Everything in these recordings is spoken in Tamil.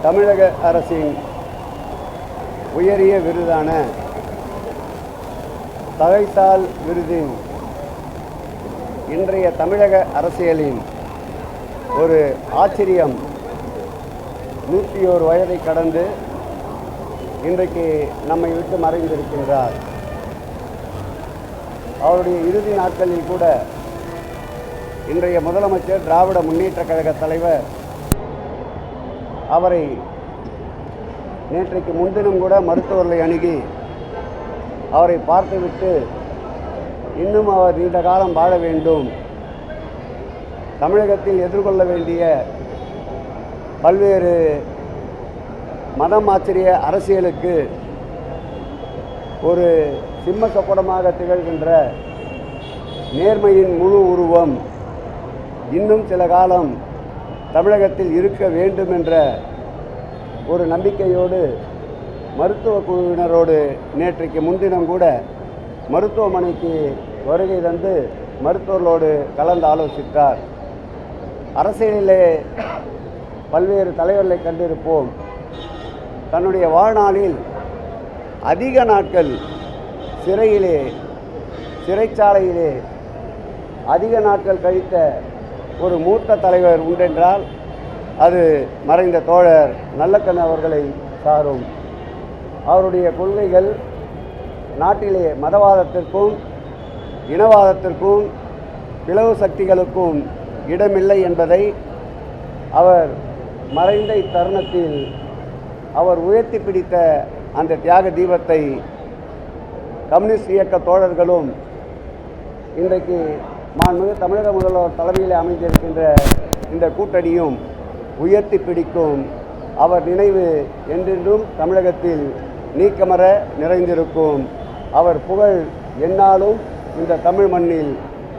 தமிழக அரசின் உயரிய விருதான தகைசால் விருதின் இன்றைய தமிழக அரசியலின் ஒரு ஆச்சரியம் 101 வயதை கடந்து இன்றைக்கு நம்மை விட்டு மறைந்திருக்கின்றார். அவருடைய இறுதி நாட்களில் கூட இன்றைய முதலமைச்சர் திராவிட முன்னேற்றக் கழக தலைவர் அவரை நேற்றைக்கு முன்தினம் கூட மருத்துவர்களை அணுகி அவரை பார்த்துவிட்டு இன்னும் அவர் நீண்ட காலம் வாழ வேண்டும், தமிழகத்தில் எதிர்கொள்ள வேண்டிய பல்வேறு மதம் ஆச்சரிய அரசியலுக்கு ஒரு சிம்ம சொப்பனமாக திகழ்கின்ற நேர்மையின் முழு உருவம் இன்னும் சில காலம் தமிழகத்தில் இருக்க வேண்டும் என்ற ஒரு நம்பிக்கையோடு மருத்துவ குழுவினரோடு நேற்றைக்கு முன்தினம் கூட மருத்துவமனைக்கு வருகை தந்து மருத்துவர்களோடு கலந்து ஆலோசித்தார். அரசியலிலே பல்வேறு தலைவர்களை கண்டிருப்போம். தன்னுடைய வாழ்நாளில் அதிக நாட்கள் சிறைச்சாலையிலே அதிக நாட்கள் கழித்த ஒரு மூத்த தலைவர் உண்டென்றால் அது மறைந்த தோழர் நல்லக்கண்ணு அவர்களை சாரும். அவருடைய கொள்கைகள் நாட்டிலே மதவாதத்திற்கும் இனவாதத்திற்கும் பிளவு சக்திகளுக்கும் இடமில்லை என்பதை அவர் மறைந்த இத்தருணத்தில் அவர் உயர்த்தி பிடித்த அந்த தியாக தீபத்தை கம்யூனிஸ்ட் இயக்க தோழர்களும் இன்றைக்கு மாண்புமிகு தமிழக முதல்வர் தலைமையில் அமைந்திருக்கின்ற இந்த கூட்டணியும் உயர்த்தி பிடிக்கும். அவர் நினைவு என்றென்றும் தமிழகத்தில் நீக்கமற நிறைந்திருக்கும். அவர் புகழ் எந்நாளும் இந்த தமிழ் மண்ணில்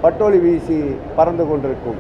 பட்டொலி வீசி பறந்து கொண்டிருக்கும்.